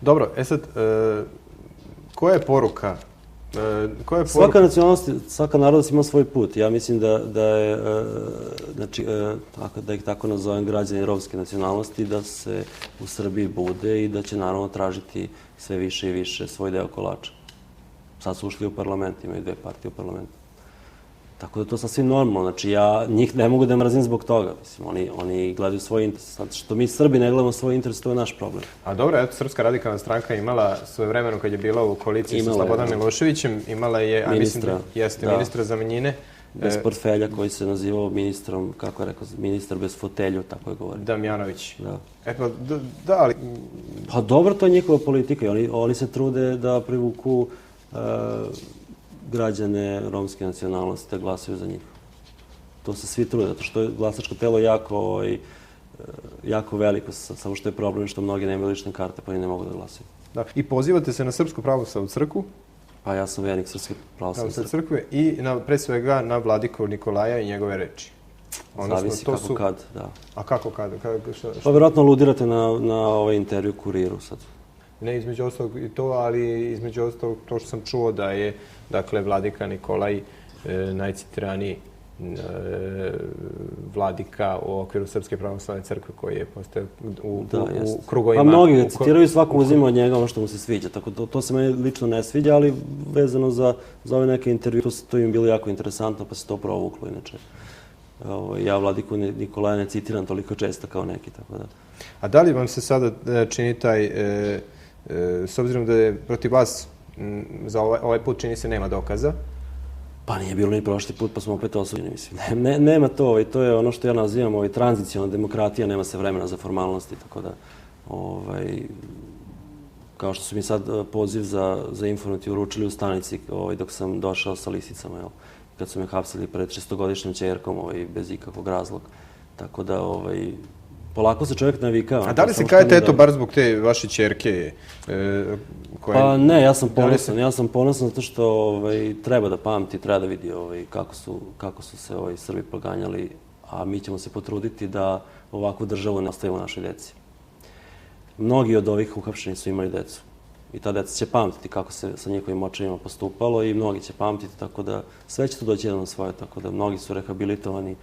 Dobro, sad, koja je poruka? Svaka nacionalnost, svaka narodnost ima svoj put. Ja mislim da je, znači, da ih tako nazovem, građani romske nacionalnosti, da se u Srbiji bude i da će naravno tražiti sve više i više svoj deo kolača. Sad su ušli u parlament, imaju 2 partije u parlamentu. Tako da je to sasvim normalno. Znači, ja njih ne mogu da mrzim zbog toga. Mislim, oni gledaju svoj interes. Sad, što mi Srbi ne gledamo svoj interes, to je naš problem. A dobro, eto, Srpska radikalna stranka imala svoje vremeno kad je bila u koaliciji sa Slobodanom Miloševićem, imala je, a mislim da jeste ministra za manjine. Bez portfelja, koji se nazivao ministrom, kako je rekao, ministar bez fotelju, tako je govorio. Damjanović. Da. Da, ali... Pa dobro, to je njihova politika i oni se trude da privuku građane romske nacionalnosti da glasaju za njih. To se svi trude, zato što je glasačko telo jako veliko, samo što je problem što mnogi nemaju lične karte pa oni ne mogu da glasaju. Da. I pozivate se na Srpsku pravoslavnu crkvu? Pa ja sam vernik Srpske pravoslavne crkve. I pre svega na vladiku Nikolaja i njegove reči. Zavisi kako kad, da. A kako kad? Pa vjerojatno aludirate na ovaj intervju Kuriru sad. Ne između ostalog i to, ali između ostalog to što sam čuo da je, dakle, vladika Nikolaj najcitiraniji vladika u okviru Srpske pravoslavne crkve koji je postao u krugovima... Pa mnogi ga citiraju, svako uzima od njega ono što mu se sviđa. Tako to se meni lično ne sviđa, ali vezano za ove neke intervju, to im bilo jako interesantno, pa se to provuklo inače. Ja vladiku Nikolaja ne citiram toliko često kao neki, tako da... A da li vam se sada čini taj, s obzirom da je protiv vas za ovaj put čini se nema dokaza? Pa nije bilo ni prošli put, pa smo opet osuđeni, mislim. Nema to, to je ono što ja nazivam tranzicionalna demokratija, nema se vremena za formalnosti, tako da, kao što su mi sad poziv za informativ uručili u stanici dok sam došao sa lisicama, kad su me hapsili pred 6-godišnjom ćerkom, bez ikakvog razloga. Tako da, polako se čovjek navikao. A da li se kajete, eto, bar zbog te vaše ćerke? Pa ne, ja sam ponosan. Ja sam ponosan zato što treba da pamti, treba da vidi kako su se Srbi proganjali, a mi ćemo se potruditi da ovakvu državu ne ostavimo našoj deci. Mnogi od ovih uhapšenih su imali decu. I ta deca će pamtiti kako se sa njihovim očevima postupalo i mnogi će pamtiti, tako da sve će to doći jedan na svoje, tako da mnogi su rehabilitovani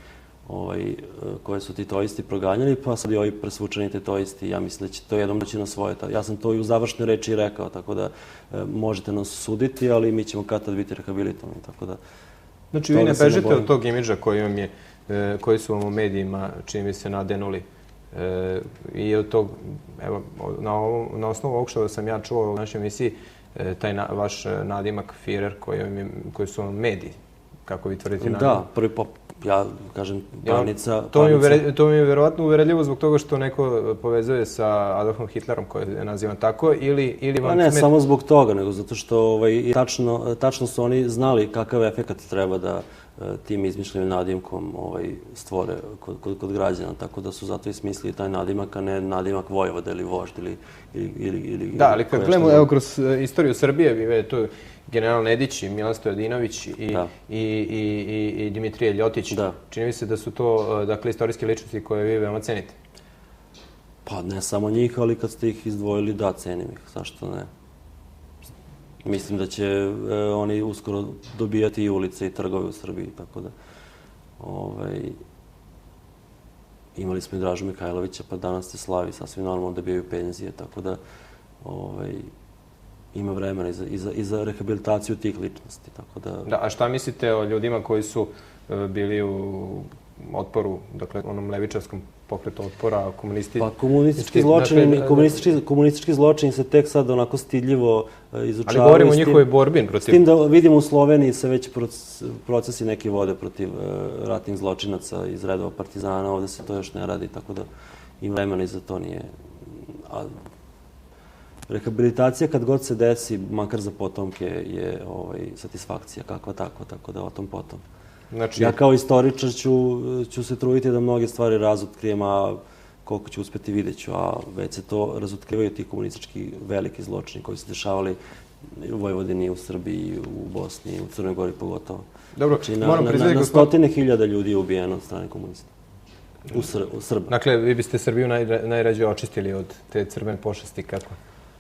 koje su titoisti proganjali, pa sad i ovi presvučeni titoisti. Ja mislim da će to jednom doći na svoje. Ja sam to i u završnoj reči i rekao, tako da možete nas suditi, ali mi ćemo kad tad biti rehabilitovani, tako da... Znači, vi ne bežite od tog imidža koji su vam u medijima, čini mi se, nadenuli. I od tog, evo, na osnovu ovog što sam ja čuo u našoj emisiji, taj vaš nadimak Führer koji su vam mediji, kako vi tvrdite nadimak. Da, prvi pop. Ja kažem, panica... To mi je vjerovatno uveredljivo zbog toga što neko povezuje sa Adolfom Hitlerom, koji je nazivan tako, ili vam... Ne, samo zbog toga, nego zato što tačno su oni znali kakav efekat treba da tim izmišljenim nadimkom stvore kod građana, tako da su zato i smislili taj nadimak, a ne nadimak Vojvoda ili vožd ili... Da, ali kad gledamo, evo, kroz istoriju Srbije, vi vedete tu general Nedić i Milan Stojadinović i Dimitrije Ljotić. Čini mi se da su to, dakle, istorijske ličnosti koje vi veoma cenite. Pa ne samo njih, ali kad ste ih izdvojili, da, cenim ih. Zašto ne? Mislim da će oni uskoro dobijati i ulice i trgove u Srbiji, tako da... Imali smo i Dražu Mihajlovića, pa danas se slavi, sasvim normalno dobijaju penzije, tako da ima vremena i za rehabilitaciju tih ličnosti, tako da... Da, a šta mislite o ljudima koji su bili u otporu, dakle, onom levičarskom pokretu otpora, komunisti... Pa komunistički zločin se tek sad onako stidljivo izučavaju. Ali govorimo o njihovoj borbi protiv... S tim da vidimo u Sloveniji se već procesi neki vode protiv ratnih zločinaca iz redova partizana, ovde se to još ne radi, tako da ima vremena i za to nije... Rehabilitacija kad god se desi, makar za potomke, je satisfakcija kakva takva, tako da o tom potom. Ja kao istoričar ću se truditi da mnoge stvari razotkrijem, a koliko ću uspeti vidjet ću, a već se to razotkrivaju ti komunistički veliki zločini koji su dešavali u Vojvodini, u Srbiji, u Bosni, u Crnoj Gori pogotovo. Dobro, moram priznati... Na stotine hiljada ljudi je ubijeno od strane komunista. U Srba. Dakle, vi biste Srbiju najrađe očistili od te crvene pošasti, kako?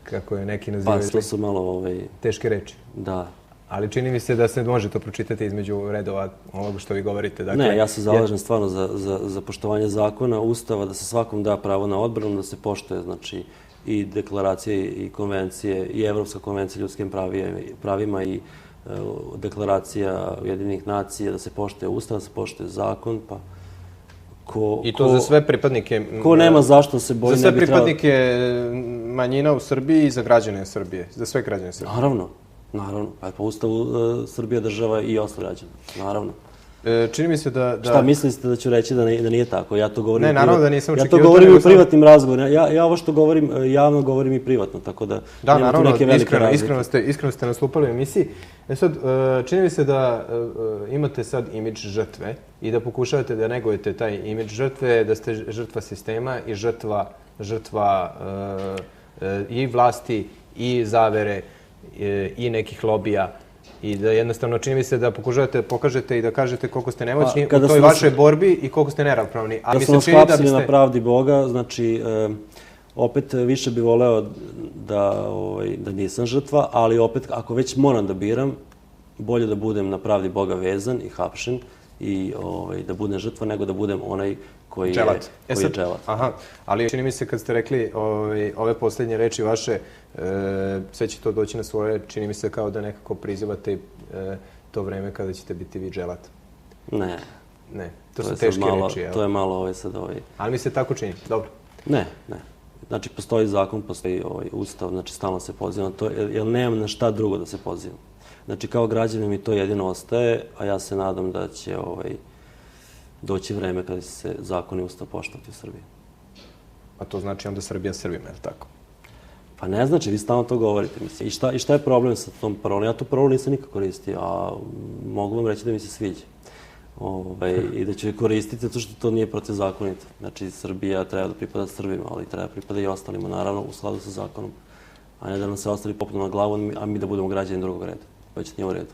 kako je neki nazivaju. Pa, to su malo teške reči. Da. Ali čini mi se da se može to pročitati između redova ovoga što vi govorite. Ne, ja se zalažem stvarno za poštovanje zakona, Ustava, da se svakom da pravo na odbranu, da se poštuje, znači, i deklaracije i konvencije, i Evropska konvencija ljudskim pravima i deklaracija Ujedinjenih nacija, da se poštuje Ustav, da se poštuje zakon, pa I to za sve pripadnike... Ko nema zašto se boji, ne bi trebalo... Za sve pripadnike manjina u Srbiji i za građane Srbije, za sve građane Srbije. Naravno. Pa po Ustavu Srbija država i ostali građani. Naravno. Čini mi se da... Šta mislite da ću reći da nije tako? Ja to govorim... Ne, naravno da nisam očekivao... Ja to govorim u privatnim razgovorima. Ja ovo što govorim javno govorim i privatno, tako da... Da, naravno, iskreno ste nastupali u emisiji. Sad, čini mi se da imate sad imidž žrtve i da pokušavate da negujete taj imidž žrtve, da ste žrtva sistema i žrtva i vlasti i zavere i nekih lobija i da jednostavno čini mi se da pokušavate pokažete i da kažete koliko ste nemoćni u toj vašoj borbi i koliko ste neravnopravni. Da smo nas hapsili na pravdi Boga, znači opet više bih voleo da nisam žrtva, ali opet ako već moram da biram, bolje da budem na pravdi Boga vezan i hapšen i da budem žrtva nego da budem onaj koji je dželat. Aha, ali čini mi se kad ste rekli ove posljednje reči vaše, sve će to doći na svoje, čini mi se kao da nekako prizivate to vreme kada ćete biti vi dželat. Ne. Ne, to su teške reči, jel? To je malo sad Ali mi se tako čini, dobro. Ne. Znači, postoji zakon, postoji ustav, znači stalno se pozivam na to, jer nemam na šta drugo da se pozivam. Znači, kao građanin mi to jedino ostaje, a ja se nadam da će doći vreme kada će se zakon i ustav poštovati u Srbiji. A to znači onda Srbija Srbima, je li tako? Pa ne znači, vi stalno to govorite. I šta je problem sa tom parolom? Ja tu parolu nisam nikad koristio, a mogu vam reći da mi se sviđa. I da ću je koristiti zato što to nije protivzakonito. Znači, Srbija treba da pripada Srbima, ali treba pripada i ostalima, naravno, u skladu sa zakonom. A ne da nam se ostali popnu na glavu, a mi da budemo građani drugog reda. Već nije u redu.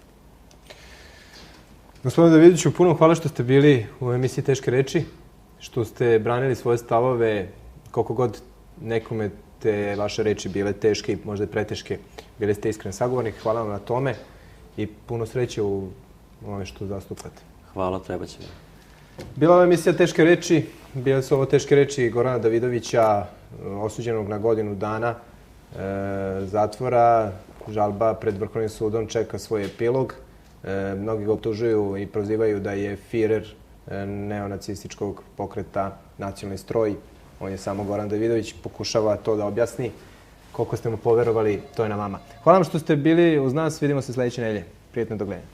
Gospodine Davidoviću, puno hvala što ste bili u emisiji Teške reči, što ste branili svoje stavove, koliko god nekome te vaše reči bile teške i možda preteške, bili ste iskren sagovornik. Hvala vam na tome i puno sreće u ovome što zastupate. Hvala, treba će mi. Bila je emisija Teške reči, bile su ovo Teške reči Gorana Davidovića, osuđenog na godinu dana zatvora. Žalba pred Vrhovnim sudom čeka svoj epilog. Mnogi ga optužuju i prozivaju da je Firer neonacističkog pokreta Nacionalni stroj. On je samo Goran Davidović, pokušava to da objasni. Koliko ste mu poverovali, to je na vama. Hvala vam što ste bili uz nas, vidimo se sljedeće nedelje. Prijetno do gledanja.